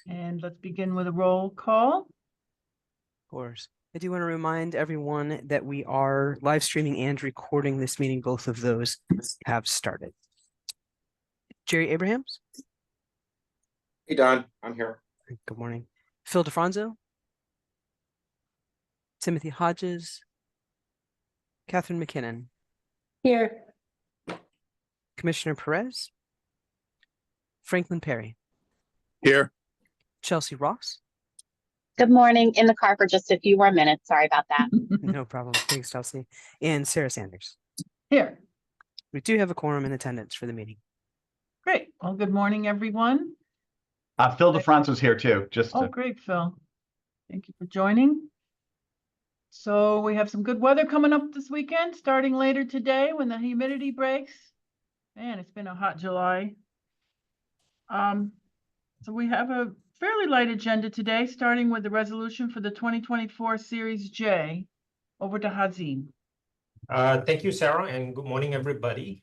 And let's begin with a roll call. Of course. I do want to remind everyone that we are live streaming and recording this meeting. Both of those have started. Jerry Abrahams. Hey, Don, I'm here. Good morning. Phil DeFranzo. Timothy Hodges. Catherine McKinnon. Here. Commissioner Perez. Franklin Perry. Here. Chelsea Ross. Good morning. In the car for just a few more minutes. Sorry about that. No problem. Thanks, Chelsea. And Sarah Sanders. Here. We do have a quorum in attendance for the meeting. Great. Well, good morning, everyone. Phil DeFranco's here too. Oh, great, Phil. Thank you for joining. So we have some good weather coming up this weekend, starting later today when the humidity breaks. Man, it's been a hot July. So we have a fairly light agenda today, starting with the resolution for the 2024 Series J. Over to Hazim. Thank you, Sarah, and good morning, everybody.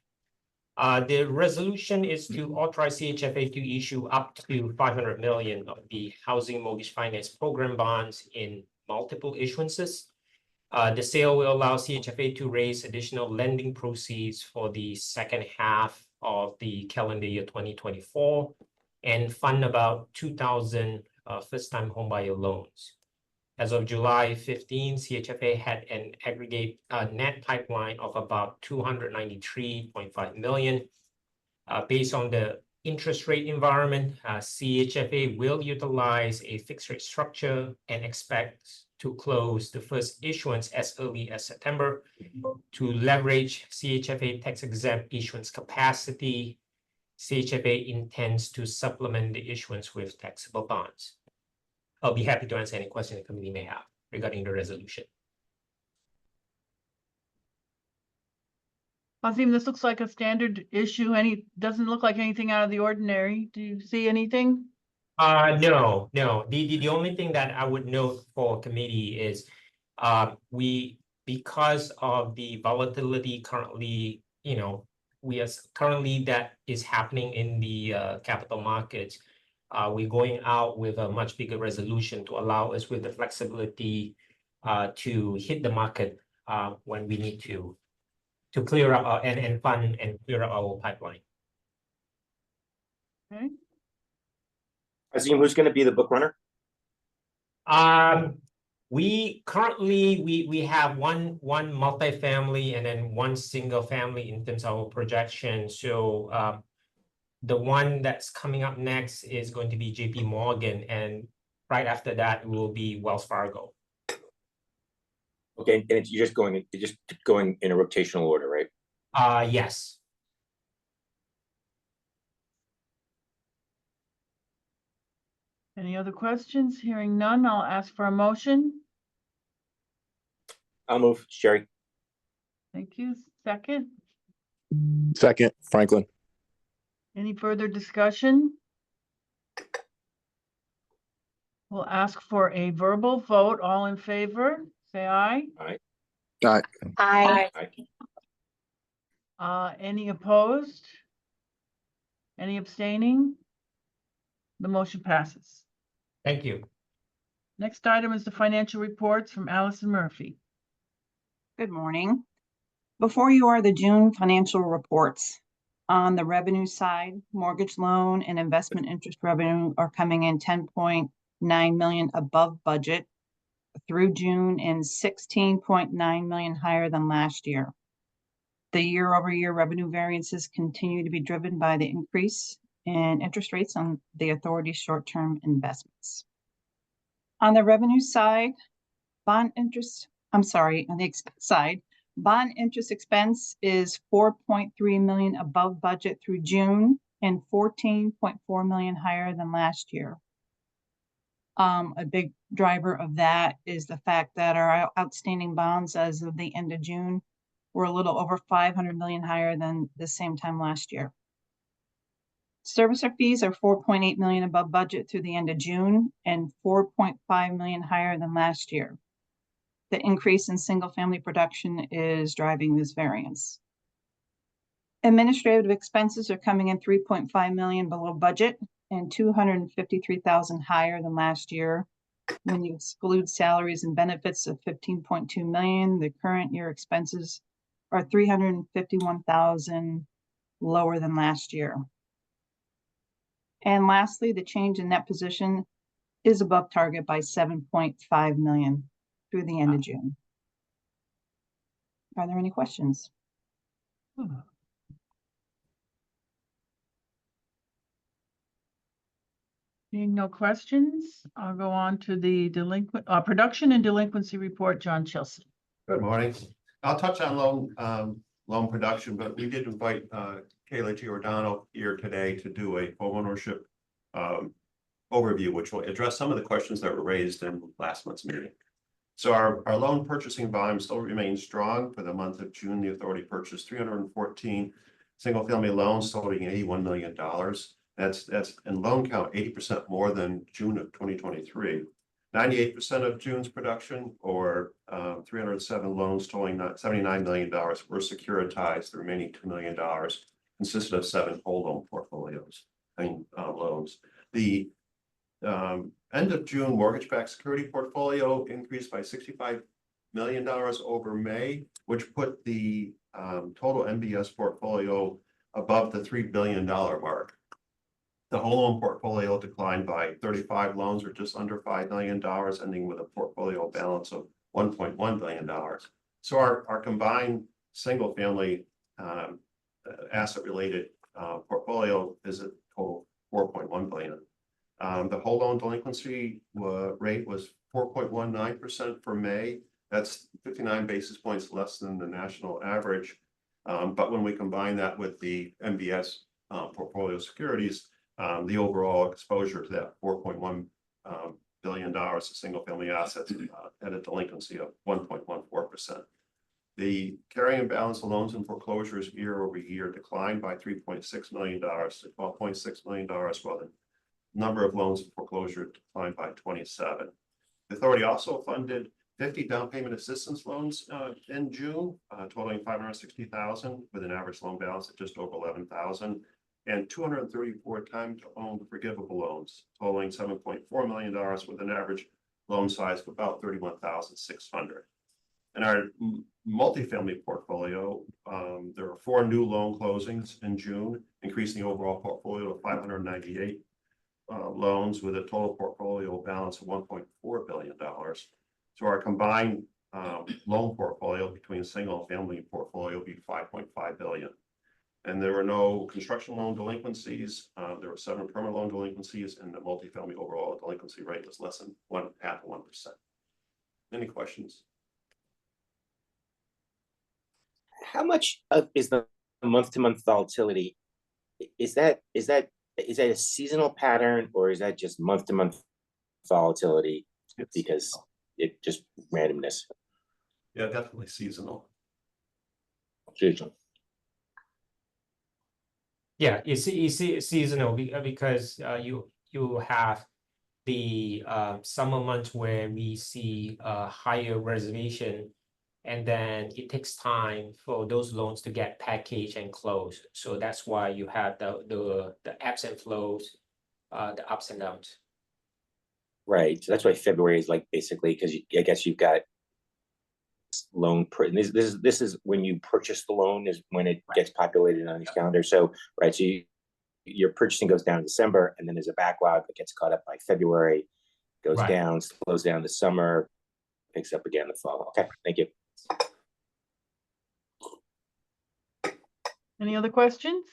The resolution is to authorize CHFA to issue up to 500 million of the Housing Mortgage Finance Program bonds in multiple issuances. The sale will allow CHFA to raise additional lending proceeds for the second half of the calendar year 2024 and fund about 2,000 first-time homebuyer loans. As of July 15, CHFA had an aggregate net pipeline of about 293.5 million. Based on the interest rate environment, CHFA will utilize a fixed rate structure and expects to close the first issuance as early as September. To leverage CHFA tax-exempt issuance capacity, CHFA intends to supplement the issuance with taxable bonds. I'll be happy to answer any questions the committee may have regarding the resolution. Hazim, this looks like a standard issue. Doesn't look like anything out of the ordinary. Do you see anything? No. The only thing that I would note for committee is because of the volatility currently, that is happening in the capital markets. We're going out with a much bigger resolution to allow us with the flexibility to hit the market when we need to clear up and fund and clear up our pipeline. Okay. Azim, who's going to be the book runner? We currently we have one multifamily and then one single family in terms of our projection. So the one that's coming up next is going to be JP Morgan, and right after that will be Wells Fargo. Okay, and you're just going in a rotational order, right? Yes. Any other questions? Hearing none, I'll ask for a motion. I'll move, Sherry. Thank you. Second. Second, Franklin. Any further discussion? We'll ask for a verbal vote. All in favor, say aye. Aye. Aye. Aye. Any opposed? Any abstaining? The motion passes. Thank you. Next item is the financial reports from Allison Murphy. Good morning. Before you are the June financial reports. On the revenue side, mortgage loan and investment interest revenue are coming in 10.9 million above budget through June and 16.9 million higher than last year. The year-over-year revenue variances continue to be driven by the increase in interest rates on the authority's short-term investments. On the revenue side, on the expense side, bond interest expense is 4.3 million above budget through June and 14.4 million higher than last year. A big driver of that is the fact that our outstanding bonds as of the end of June were a little over 500 million higher than the same time last year. Servicer fees are 4.8 million above budget through the end of June and 4.5 million higher than last year. The increase in single-family production is driving this variance. Administrative expenses are coming in 3.5 million below budget and 253,000 higher than last year. When you exclude salaries and benefits of 15.2 million, the current year expenses are 351,000 lower than last year. And lastly, the change in net position is above target by 7.5 million through the end of June. Are there any questions? Seeing no questions, I'll go on to the production and delinquency report, John Chelsea. Good morning. I'll touch on loan production, but we did invite Kayla Giordano here today to do a homeownership overview, which will address some of the questions that were raised in last month's meeting. So our loan purchasing volume still remains strong. For the month of June, the authority purchased 314 single-family loans totaling $81 million. That's in loan count 80% more than June of 2023. 98% of June's production, or 307 loans totaling $79 million, were securitized. The remaining $2 million consisted of 7 whole loan portfolios, loans. The end of June mortgage-backed security portfolio increased by $65 million over May, which put the total MBS portfolio above the $3 billion mark. The whole loan portfolio declined by 35 loans, or just under $5 million, ending with a portfolio balance of $1.1 billion. So our combined single-family asset-related portfolio is a total $4.1 billion. The whole loan delinquency rate was 4.19% for May. That's 59 basis points less than the national average. But when we combine that with the MBS portfolio securities, the overall exposure to that $4.1 billion of single-family assets at a delinquency of 1.14%. The carrying balance of loans and foreclosures year over year declined by $3.6 million to $12.6 million, while the number of loans in foreclosure declined by 27. The authority also funded 50 down payment assistance loans in June, totaling $560,000, with an average loan balance of just over $11,000. And 234 time-to-own forgivable loans totaling $7.4 million, with an average loan size of about $31,600. In our multifamily portfolio, there were 4 new loan closings in June, increasing the overall portfolio to 598 loans, with a total portfolio balance of $1.4 billion. So our combined loan portfolio between single and family portfolio will be $5.5 billion. And there were no construction loan delinquencies. There were 7 permanent loan delinquencies, and the multifamily overall delinquency rate was less than 0.5%. Any questions? How much is the month-to-month volatility? Is that a seasonal pattern, or is that just month-to-month volatility because it just randomness? Yeah, definitely seasonal. Seasonal. Yeah, it's seasonal because you have the summer months where we see a higher reservation, and then it takes time for those loans to get packaged and closed. So that's why you have the ebbs and flows, the ups and downs. Right. So that's why February is like basically, because I guess you've got loan this is when you purchase the loan is when it gets populated on these calendars. So right, so your purchasing goes down in December, and then there's a backlog that gets caught up by February, goes down, slows down the summer, picks up again the fall. Okay, thank you. Any other questions?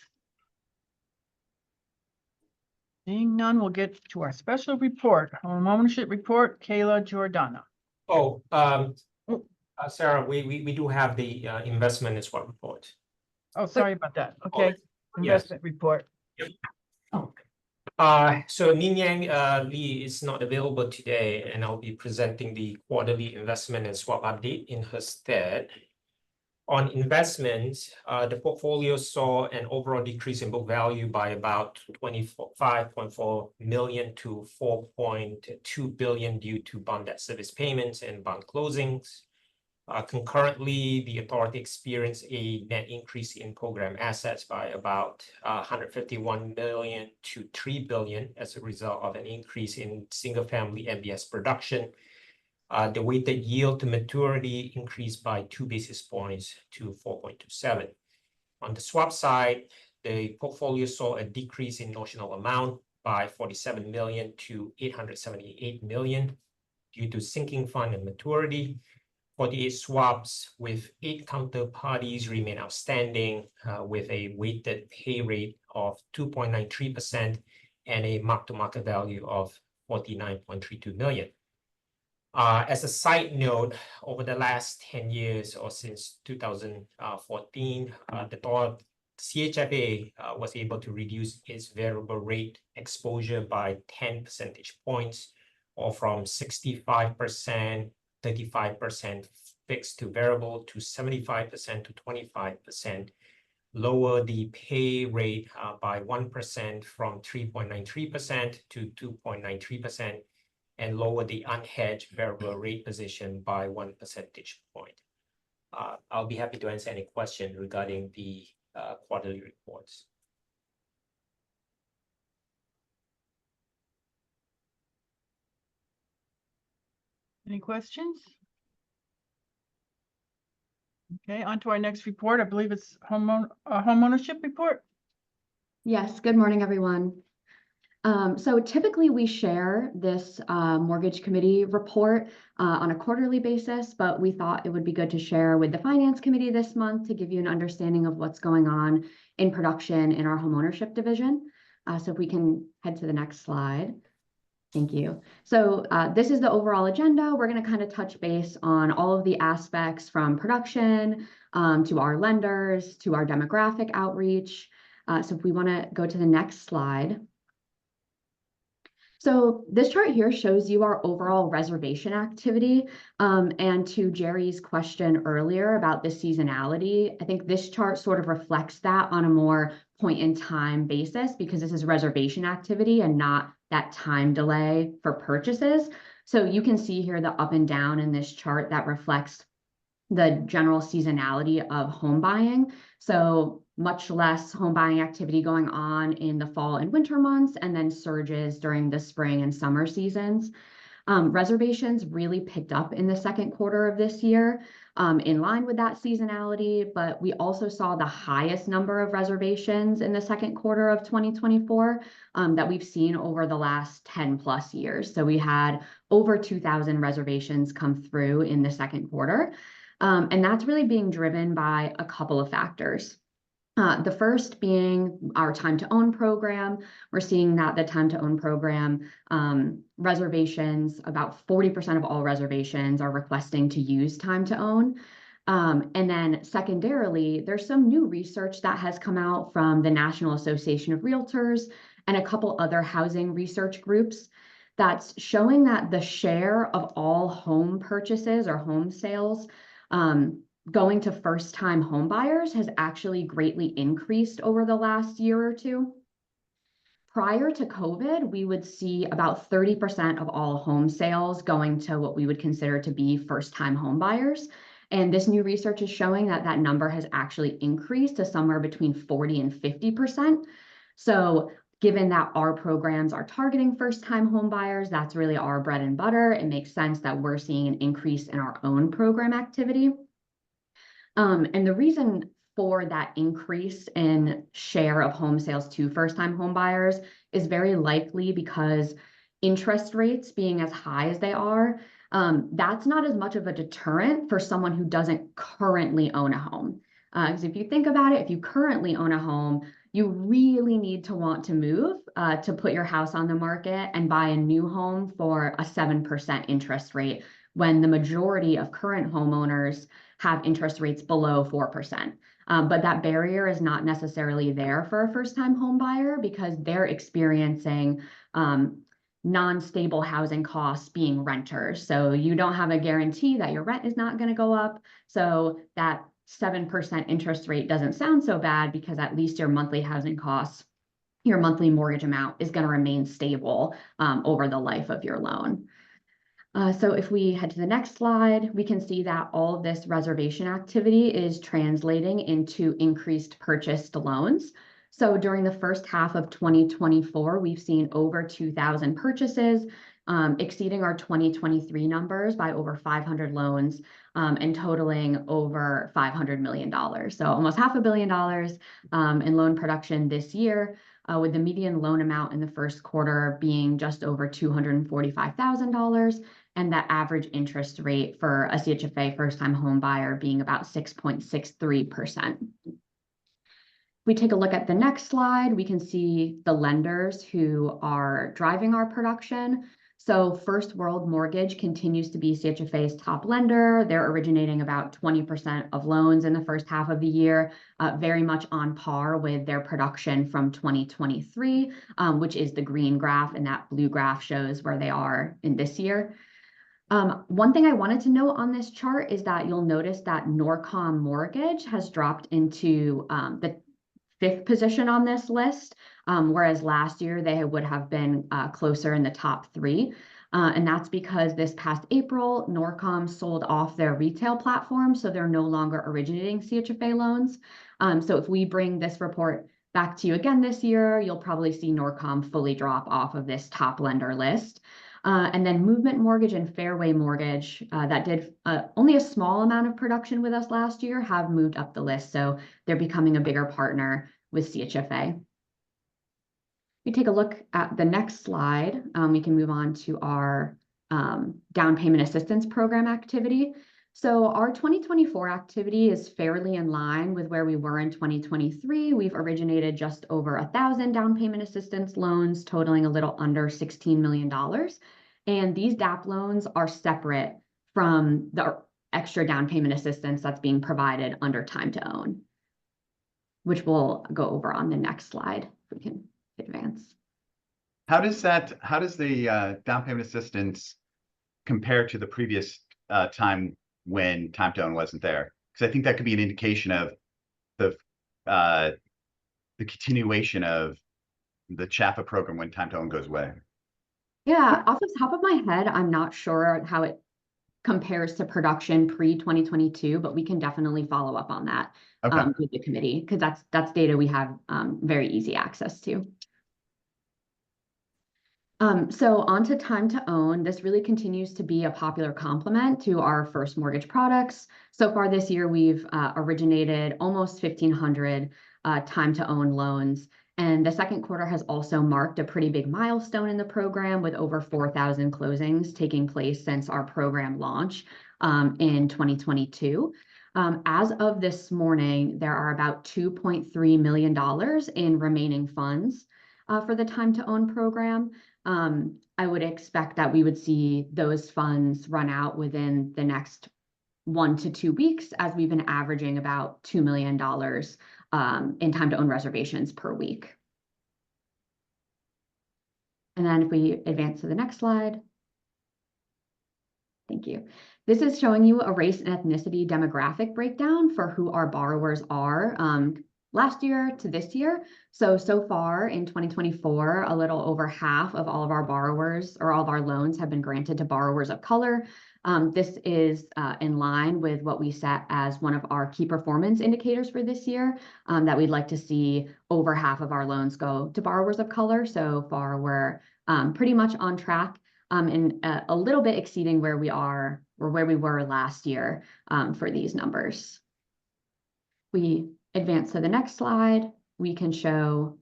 Seeing none, we'll get to our special report, home ownership report, Kayla Giordano. Oh, Sarah, we do have the investment and swap report. Oh, sorry about that. Okay, investment report. Yep. So Ninyang Lee is not available today, and I'll be presenting the quarterly investment and swap update in her stead. On investments, the portfolio saw an overall decrease in book value by about 25.4 million to 4.2 billion due to bond debt service payments and bond closings. Concurrently, the authority experienced a net increase in program assets by about 151 million to 3 billion as a result of an increase in single-family MBS production. The weighted yield to maturity increased by 2 basis points to 4.27. On the swap side, the portfolio saw a decrease in notional amount by 47 million to 878 million due to sinking fund and maturity. 48 swaps with 8 counterparties remain outstanding with a weighted pay rate of 2.93% and a mark-to-market value of 49.32 million. As a side note, over the last 10 years or since 2014, the CHFA was able to reduce its variable rate exposure by 10 percentage points, or from 65%, 35% fixed to variable to 75% to 25%, lower the pay rate by 1% from 3.93% to 2.93%, and lower the unhedged variable rate position by 1 percentage point. I'll be happy to answer any question regarding the quarterly reports. Any questions? Okay, on to our next report. I believe it's homeownership report. Yes, good morning, everyone. So typically we share this mortgage committee report on a quarterly basis, but we thought it would be good to share with the finance committee this month to give you an understanding of what's going on in production in our homeownership division. So if we can head to the next slide. Thank you. So this is the overall agenda. We're going to kind of touch base on all of the aspects from production to our lenders, to our demographic outreach. So if we want to go to the next slide. So this chart here shows you our overall reservation activity. And to Jerry's question earlier about the seasonality, I think this chart sort of reflects that on a more point in time basis, because this is reservation activity and not that time delay for purchases. So you can see here the up and down in this chart that reflects the general seasonality of home buying. So much less home buying activity going on in the fall and winter months, and then surges during the spring and summer seasons. Reservations really picked up in the second quarter of this year, in line with that seasonality, but we also saw the highest number of reservations in the second quarter of 2024 that we've seen over the last 10 plus years. So we had over 2,000 reservations come through in the second quarter. And that's really being driven by a couple of factors. The first being our time to own program. We're seeing that the time to own program reservations, about 40% of all reservations are requesting to use time to own. And then secondarily, there's some new research that has come out from the National Association of Realtors and a couple other housing research groups that's showing that the share of all home purchases or home sales going to first-time home buyers has actually greatly increased over the last year or two. Prior to COVID, we would see about 30% of all home sales going to what we would consider to be first-time home buyers. And this new research is showing that that number has actually increased to somewhere between 40 and 50%. So given that our programs are targeting first-time home buyers, that's really our bread and butter. It makes sense that we're seeing an increase in our own program activity. And the reason for that increase in share of home sales to first-time home buyers is very likely because interest rates being as high as they are, that's not as much of a deterrent for someone who doesn't currently own a home. Because if you think about it, if you currently own a home, you really need to want to move to put your house on the market and buy a new home for a 7% interest rate, when the majority of current homeowners have interest rates below 4%. But that barrier is not necessarily there for a first-time home buyer because they're experiencing non-stable housing costs being renters. So you don't have a guarantee that your rent is not going to go up. So that 7% interest rate doesn't sound so bad because at least your monthly housing costs, your monthly mortgage amount is going to remain stable over the life of your loan. So if we head to the next slide, we can see that all of this reservation activity is translating into increased purchased loans. So during the first half of 2024, we've seen over 2,000 purchases, exceeding our 2023 numbers by over 500 loans, and totaling over $500 million. So almost $500 million in loan production this year, with the median loan amount in the first quarter being just over $245,000, and that average interest rate for a CHFA first-time home buyer being about 6.63%. We take a look at the next slide, we can see the lenders who are driving our production. So First World Mortgage continues to be CHFA's top lender. They're originating about 20% of loans in the first half of the year, very much on par with their production from 2023, which is the green graph, and that blue graph shows where they are in this year. One thing I wanted to note on this chart is that you'll notice that Norcom Mortgage has dropped into the 5th position on this list, whereas last year they would have been closer in the top 3. And that's because this past April, Norcom sold off their retail platform, so they're no longer originating CHFA loans. So if we bring this report back to you again this year, you'll probably see Norcom fully drop off of this top lender list. And then Movement Mortgage and Fairway Mortgage, that did only a small amount of production with us last year, have moved up the list. So they're becoming a bigger partner with CHFA. We take a look at the next slide. We can move on to our down payment assistance program activity. So our 2024 activity is fairly in line with where we were in 2023. We've originated just over 1,000 down payment assistance loans, totaling a little under $16 million. And these DAP loans are separate from the extra down payment assistance that's being provided under time to own, which we'll go over on the next slide if we can advance. How does the down payment assistance compare to the previous time when time to own wasn't there? Because I think that could be an indication of the continuation of the CHFA program when time to own goes away. Yeah, off the top of my head, I'm not sure how it compares to production pre-2022, but we can definitely follow up on that with the committee, because that's data we have very easy access to. So on to time to own, this really continues to be a popular complement to our first mortgage products. So far this year, we've originated almost 1,500 time to own loans. And the second quarter has also marked a pretty big milestone in the program, with over 4,000 closings taking place since our program launch in 2022. As of this morning, there are about $2.3 million in remaining funds for the time to own program. I would expect that we would see those funds run out within the next 1 to 2 weeks, as we've been averaging about $2 million in time to own reservations per week. And then if we advance to the next slide. Thank you. This is showing you a race and ethnicity demographic breakdown for who our borrowers are last year to this year. So far in 2024, a little over half of all of our borrowers, or all of our loans, have been granted to borrowers of color. This is in line with what we set as one of our key performance indicators for this year, that we'd like to see over half of our loans go to borrowers of color. So far, we're pretty much on track, and a little bit exceeding where we are, or where we were last year, for these numbers. We advance to the next slide. We can show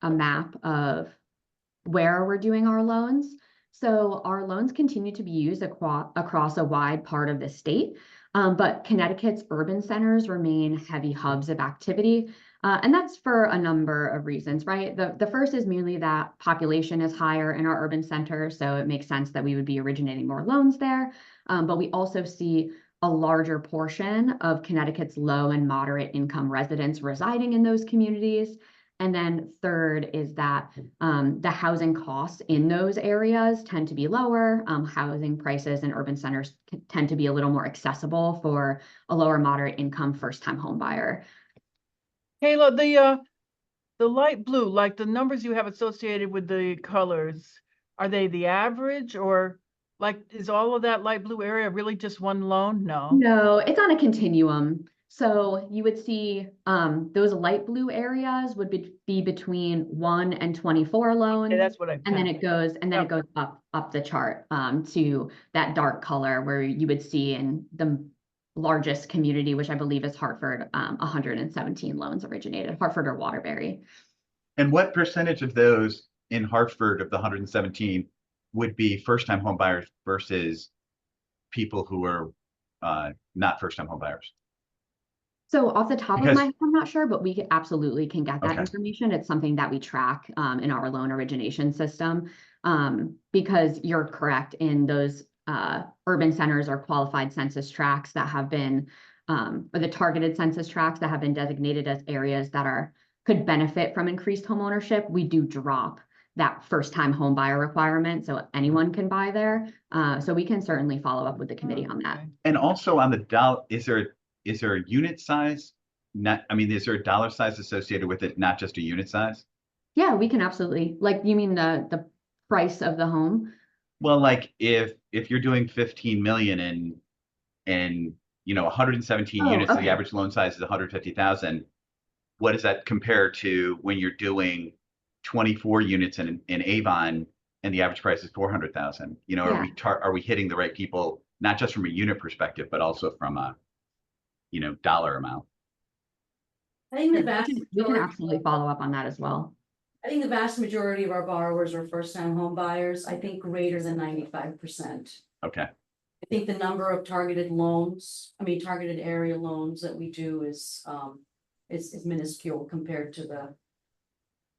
a map of where we're doing our loans. So our loans continue to be used across a wide part of the state, but Connecticut's urban centers remain heavy hubs of activity. And that's for a number of reasons, right? The first is merely that population is higher in our urban centers, so it makes sense that we would be originating more loans there. But we also see a larger portion of Connecticut's low and moderate income residents residing in those communities. And then third is that the housing costs in those areas tend to be lower. Housing prices in urban centers tend to be a little more accessible for a lower moderate income first-time home buyer. Kayla, the light blue, like the numbers you have associated with the colors, are they the average, or like, is all of that light blue area really just one loan? No. No, it's on a continuum. So you would see those light blue areas would be between 1 and 24 loans. Okay, that's what I. And then it goes Yep. up the chart to that dark color where you would see in the largest community, which I believe is Hartford, 117 loans originated, Hartford or Waterbury. And what percentage of those in Hartford of the 117 would be first-time home buyers versus people who are not first-time home buyers? So off the top of Because- my head, I'm not sure, but we absolutely can get that Okay. information. It's something that we track in our loan origination system. Because you're correct in those urban centers or qualified census tracts that have been, or the targeted census tracts that have been designated as areas that could benefit from increased home ownership. We do drop that first-time home buyer requirement, so anyone can buy there. So we can certainly follow up with the committee on that. And also on the dollar, is there a unit size? Is there a dollar size associated with it, not just a unit size? Yeah, we can absolutely, like, you mean the price of the home? Well, like if you're doing 15 million and 117 Oh, units, so the okay. average loan size is 150,000. What does that compare to when you're doing 24 units in Avon and the average price is 400,000? Yeah. Are we hitting the right people, not just from a unit perspective, but also from a dollar amount? I think the We vast can majority, absolutely follow up on that as well. I think the vast majority of our borrowers are first-time home buyers. I think greater than 95%. Okay. I think the number of targeted area loans that we do is minuscule compared to the.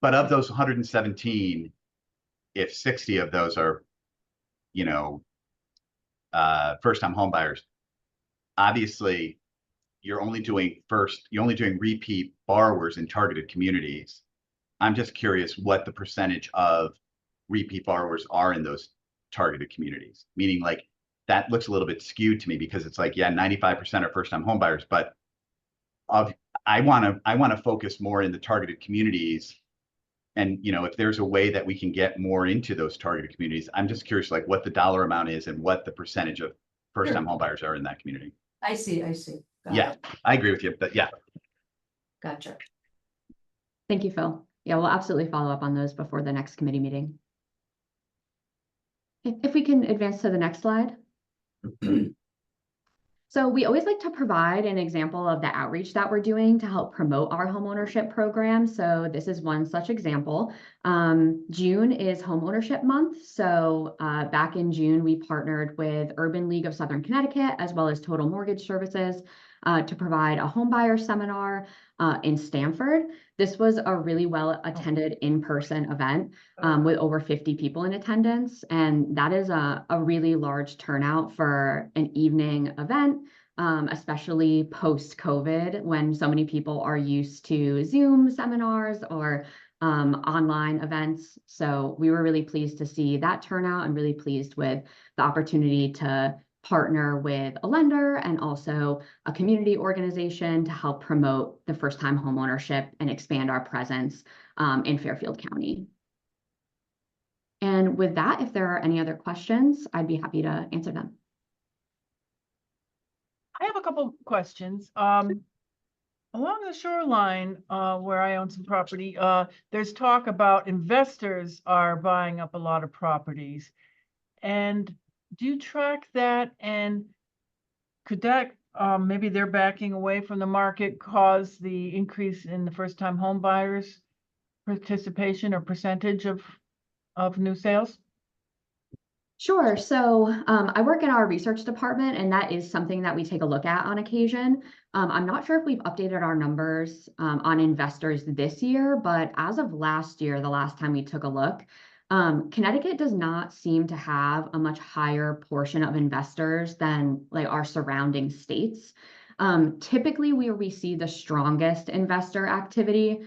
But of those 117, if 60 of those are, first-time home buyers, obviously you're only doing repeat borrowers in targeted communities. I'm just curious what the percentage of repeat borrowers are in those targeted communities, meaning like that looks a little bit skewed to me because it's like, yeah, 95% are first-time home buyers, but I want to focus more in the targeted communities. And if there's a way that we can get more into those targeted communities, I'm just curious like what the dollar amount is and what the percentage of first-time home buyers are in that community. I see. Got Yeah, it. I agree with you, but yeah. Gotcha. Thank you, Phil. Yeah, we'll absolutely follow up on those before the next committee meeting. If we can advance to the next slide. So we always like to provide an example of the outreach that we're doing to help promote our homeownership program. So this is one such example. June is homeownership month. So back in June, we partnered with Urban League of Southern Connecticut, as well as Total Mortgage Services, to provide a homebuyer seminar in Stamford. This was a really well attended in-person event with over 50 people in attendance. And that is a really large turnout for an evening event, especially post-COVID, when so many people are used to Zoom seminars or online events. So we were really pleased to see that turnout and really pleased with the opportunity to partner with a lender and also a community organization to help promote the first-time homeownership and expand our presence in Fairfield County. And with that, if there are any other questions, I'd be happy to answer them. I have a couple questions. Along the shoreline, where I own some property, there's talk about investors are buying up a lot of properties. And do you track that? And could that, maybe they're backing away from the market, cause the increase in the first-time home buyers participation or percentage of new sales? Sure. So I work in our research department, and that is something that we take a look at on occasion. I'm not sure if we've updated our numbers on investors this year, but as of last year, the last time we took a look, Connecticut does not seem to have a much higher portion of investors than like our surrounding states. Typically, where we see the strongest investor activity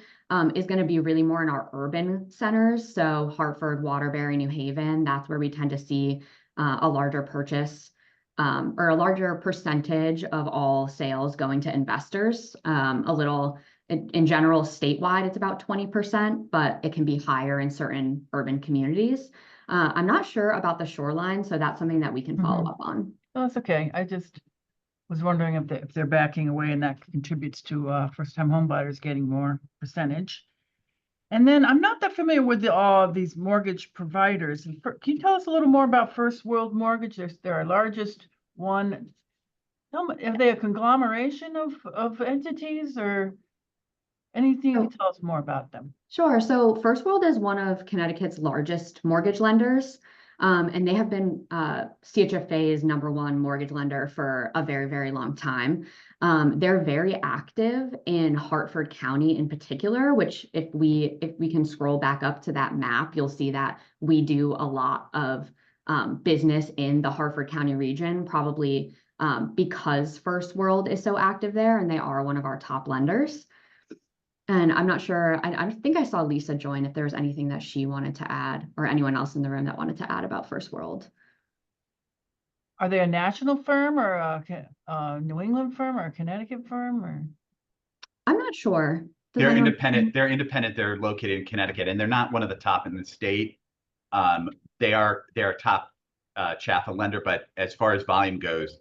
is going to be really more in our urban centers. So Hartford, Waterbury, New Haven, that's where we tend to see a larger purchase or a larger percentage of all sales going to investors. A little in general, statewide, it's about 20%, but it can be higher in certain urban communities. I'm not sure about the shoreline, so that's something that we can follow Mhm. up on. Oh, that's okay. I just was wondering if they're backing away and that contributes to first-time home buyers getting more percentage. And then I'm not that familiar with all of these mortgage providers. Can you tell us a little more about First World Mortgage? They're our largest one. Are they a conglomeration of entities or anything you can tell us more about them? Sure. So First World is one of Connecticut's largest mortgage lenders. And they have been CHFA's #1 mortgage lender for a very, very long time. They're very active in Hartford County in particular, which if we can scroll back up to that map, you'll see that we do a lot of business in the Hartford County region, probably because First World is so active there and they are one of our top lenders. And I'm not sure, I think I saw Lisa join if there was anything that she wanted to add or anyone else in the room that wanted to add about First World. Are they a national firm or a New England firm or a Connecticut firm or? I'm not sure. Does They're anyone- independent. They're independent. They're located in Connecticut, and they're not one of the top in the state. They're a top CHFA lender, but as far as volume goes,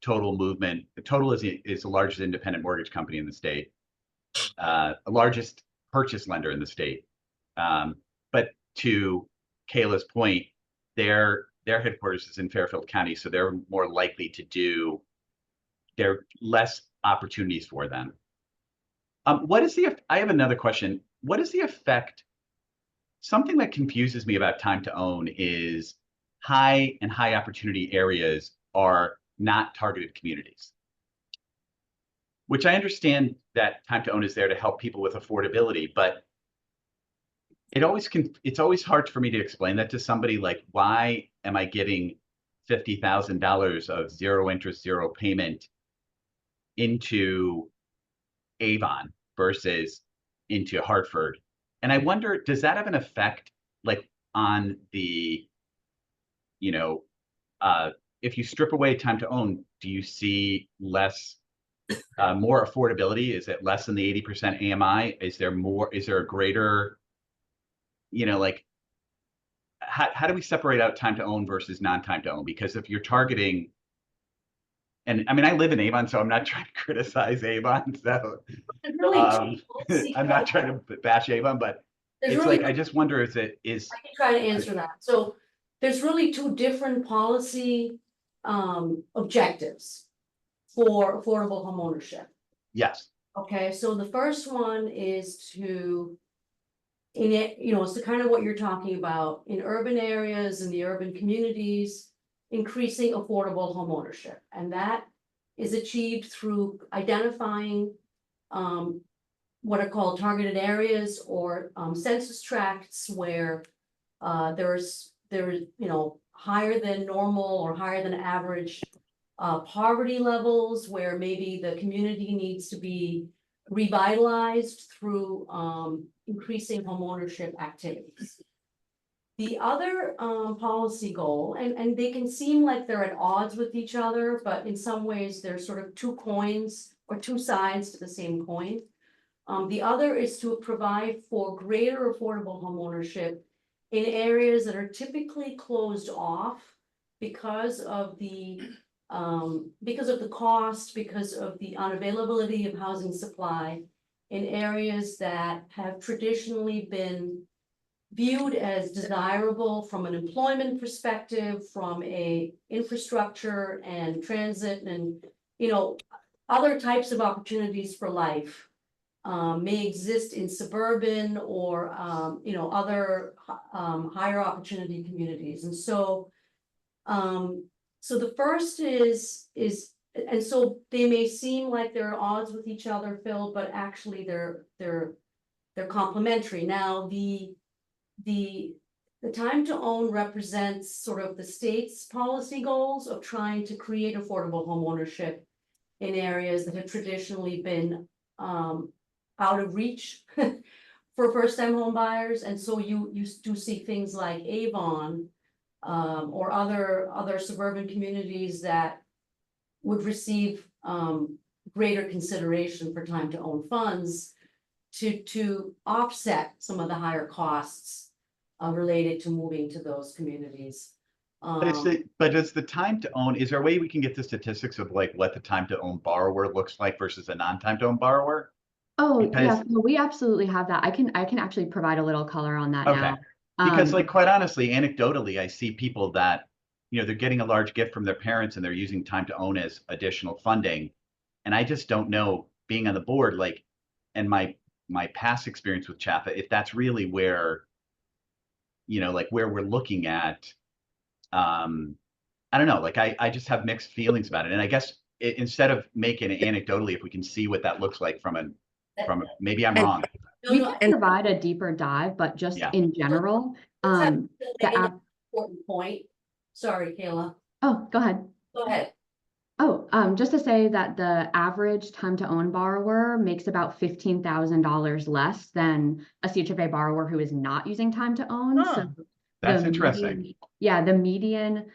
Total Movement, Total is the largest independent mortgage company in the state, the largest purchase lender in the state. But to Kayla's point, their headquarters is in Fairfield County, so they're more likely to do. There are less opportunities for them. I have another question. What is the effect? Something that confuses me about time to own is high opportunity areas are not targeted communities. Which I understand that time to own is there to help people with affordability, but it's always hard for me to explain that to somebody, like, why am I getting $50,000 of zero interest, zero payment into Avon versus into Hartford? And I wonder, does that have an effect like on the, if you strip away time to own, do you see more affordability? Is it less than the 80% AMI? Is there a greater, how do we separate out time to own versus non-time to own? Because if you're targeting, and I mean, I live in Avon, so I'm not trying to criticize Avon. So I'm not trying to bash Avon, but it's like, I just wonder, I can try to answer that. So there's really two different policy objectives for affordable homeownership. Yes. Okay, so the first one is it's the kind of what you're talking about in urban areas, in the urban communities, increasing affordable homeownership. And that is achieved through identifying what are called targeted areas or census tracts where there's higher than normal or higher than average poverty levels, where maybe the community needs to be revitalized through increasing homeownership activities. The other policy goal, and they can seem like they're at odds with each other, but in some ways they're sort of two coins or two sides to the same coin. The other is to provide for greater affordable homeownership in areas that are typically closed off because of the cost, because of the unavailability of housing supply in areas that have traditionally been viewed as desirable from an employment perspective, from a infrastructure and transit and, other types of opportunities for life may exist in suburban or, other higher opportunity communities. And so, so the first is, and so they may seem like they're at odds with each other, Phil, but actually they're complementary. Now, the time to own represents sort of the state's policy goals of trying to create affordable homeownership in areas that have traditionally been out of reach for first-time home buyers. And so you do see things like Avon or other suburban communities that would receive greater consideration for time to own funds to offset some of the higher costs related to moving to those communities. But does the time to own, is there a way we can get the statistics of like what the time to own borrower looks like versus a non-time to own borrower? Oh, yeah, Because- so we absolutely have that. I can actually provide a little color on that Okay. now. Because like quite honestly, anecdotally, I see people that, you know, they're getting a large gift from their parents and they're using time to own as additional funding. And I just don't know, being on the board, like, and my past experience with CHFA, if that's really where, you know, like where we're looking at, I don't know, like I just have mixed feelings about it. And I guess instead of making it anecdotally, if we can see what that looks like maybe I'm wrong. We can provide a deeper dive, but just in general, Important point. Sorry, Kayla. Oh, go ahead. Go ahead. Oh, just to say that the average time to own borrower makes about $15,000 less than a CHFA borrower who is not using time to own. Huh. So That's the interesting. median- yeah, the median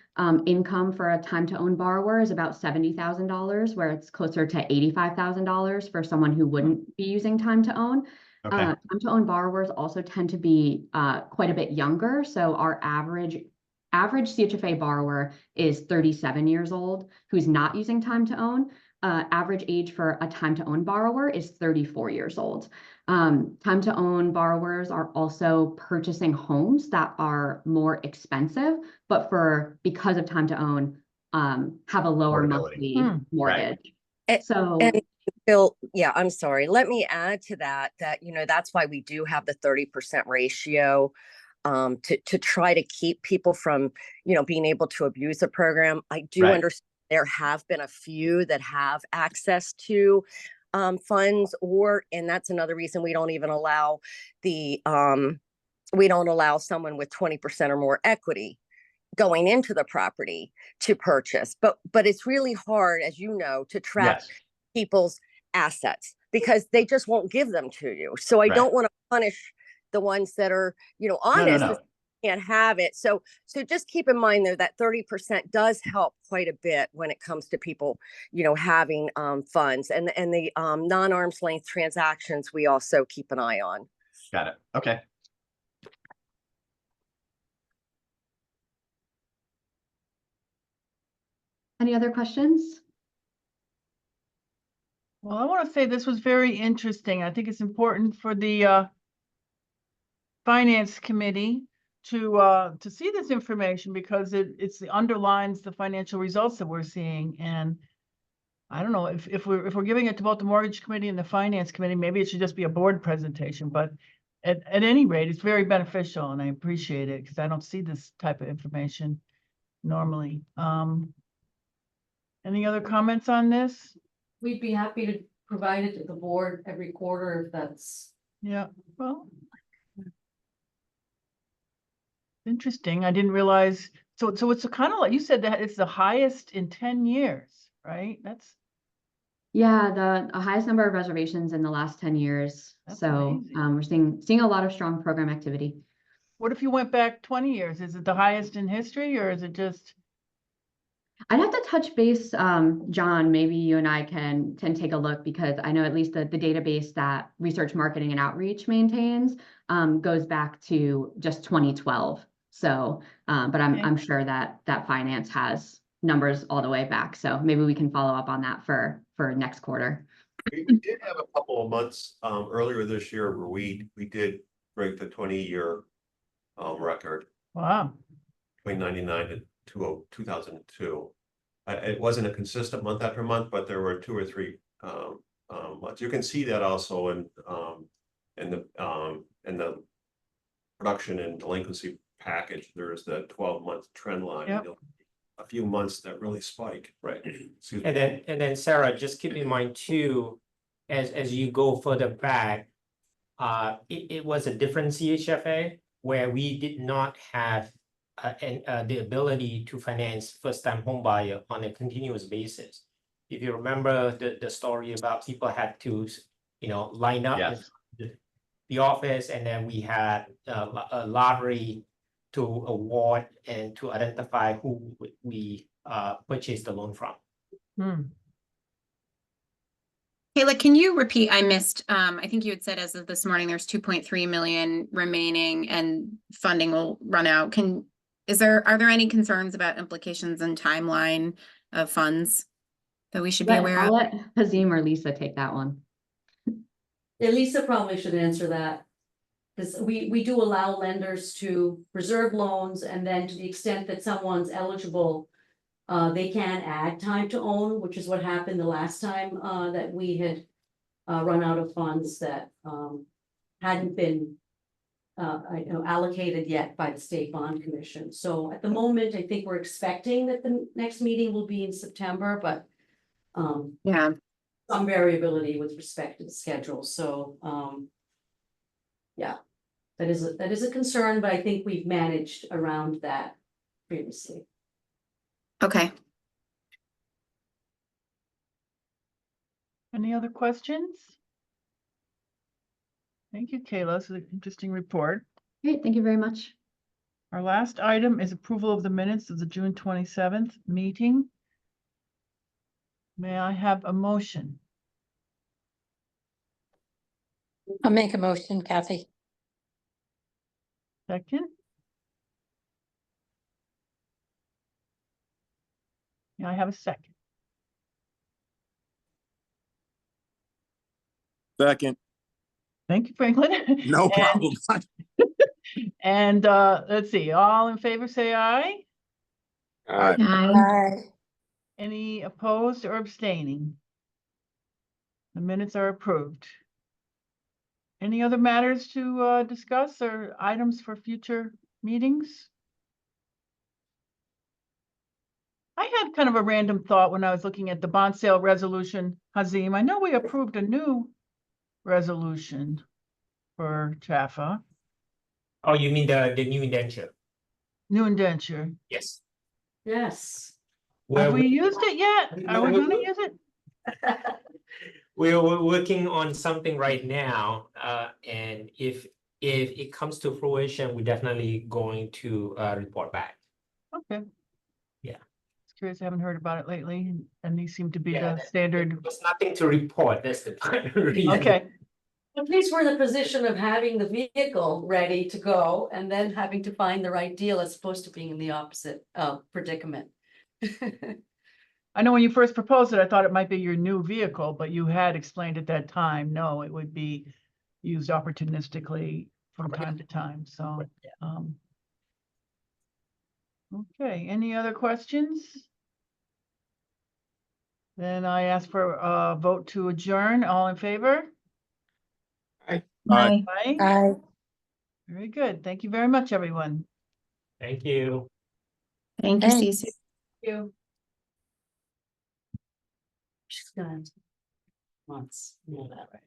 income for a time to own borrower is about $70,000, where it's closer to $85,000 for someone who wouldn't be using time to own. Okay. Time to own borrowers also tend to be quite a bit younger. So our average CHFA borrower is 37 years old who's not using time to own. Average age for a time to own borrower is 34 years old. Time to own borrowers are also purchasing homes that are more expensive, but because of time to own, have a lower Affordability. monthly mortgage. And- So And Bill, yeah, I'm sorry. Let me add to that, you know, that's why we do have the 30% ratio to try to keep people from, you know, being able to abuse the program. I do Right. understand there have been a few that have access to funds, and that's another reason we don't even allow we don't allow someone with 20% or more equity going into the property to purchase. But it's really hard, as you know, to track Yes. people's assets because they just won't give them to you. So I Right. don't want to punish the ones that are, you know, No, honest. no. Can't have it. So just keep in mind though that 30% does help quite a bit when it comes to people, you know, having funds and the non-arm's length transactions we also keep an eye on. Got it. Okay. any other questions? Well, I want to say this was very interesting. I think it's important for the Finance Committee to see this information because it underlines the financial results that we're seeing. And I don't know if we're giving it to both the Mortgage Committee and the Finance Committee, maybe it should just be a board presentation. But at any rate, it's very beneficial, and I appreciate it because I don't see this type of information normally. Any other comments on this? We'd be happy to provide it to the board every quarter if that's. Yeah, well. Interesting. I didn't realize. So it's kind of like you said that it's the highest in 10 years, right? That's Yeah, the highest number of reservations in the last 10 years. That's So amazing. we're seeing a lot of strong program activity. what if you went back 20 years? Is it the highest in history or is it just? I'd have to touch base, John, maybe you and I can take a look because I know at least the database that Research Marketing and Outreach maintains goes back to just 2012. So, but I'm sure that finance has numbers all the way back. So maybe we can follow up on that for next quarter. We did have a couple of months earlier this year where we did break the 20-year record Wow. between 99 to 2002. It wasn't a consistent month after month, but there were 2 or 3 months. You can see that also in the production and delinquency package. There's the 12-month trend line. Yep. A few months that really spike. Right. Excuse me. And then Sarah, just keep in mind too, as you go further back, it was a different CHFA where we did not have the ability to finance first-time home buyer on a continuous basis. If you remember the story about people had to, you know, line up Yes. in the office, and then we had a lottery to award and to identify who we purchased the loan from. Hmm. Kayla, can you repeat? I missed, I think you had said as of this morning, there's 2.3 million remaining and funding will run out. Are there any concerns about implications and timeline of funds that we should be aware I'll of? let Hazim or Lisa take that one. Yeah, Lisa probably should answer that. Because we do allow lenders to reserve loans, and then to the extent that someone's eligible, they can add time to own, which is what happened the last time that we had run out of funds that hadn't been allocated yet by the State Bond Commission. So at the moment, I think we're expecting that the next meeting will be in September, but Yeah. some variability with respect to the schedule. So yeah, that is a concern, but I think we've managed around that previously. Okay. Any other questions? Thank you, Kayla. This is an interesting report. Great, thank you very much. Our last item is approval of the minutes of the June 27th meeting. May I have a motion? I'll make a motion, Kathy. Second? May I have a second? Second. Thank you, Franklin. No problem. And let's see, all in favor, say aye. Aye. Any opposed or abstaining? The minutes are approved. Any other matters to discuss or items for future meetings? I had kind of a random thought when I was looking at the bond sale resolution, Hazim. I know we approved a new resolution for CHFA, Oh, you mean the new indenture? new indenture. Yes. Yes. Have we used it yet? Are we No, gonna use it? We're working on something right now, and if it comes to fruition, we're definitely going to report back. Okay. Yeah. Just curious, I haven't heard about it lately, and these seem to be Yeah, the standard. There's nothing to report, that's the reason. Okay, At least we're in the position of having the vehicle ready to go and then having to find the right deal as opposed to being in the opposite predicament. I know when you first proposed it, I thought it might be your new vehicle, but you had explained at that time, no, it would be used opportunistically from time to time, so. Okay, any other questions? Then I ask for a vote to adjourn. All in favor? Aye. Aye. Aye. Very good. Thank you very much, everyone. Thank you. Thank you, Thanks. Cece. You. She's gonna. Months, you know that, right?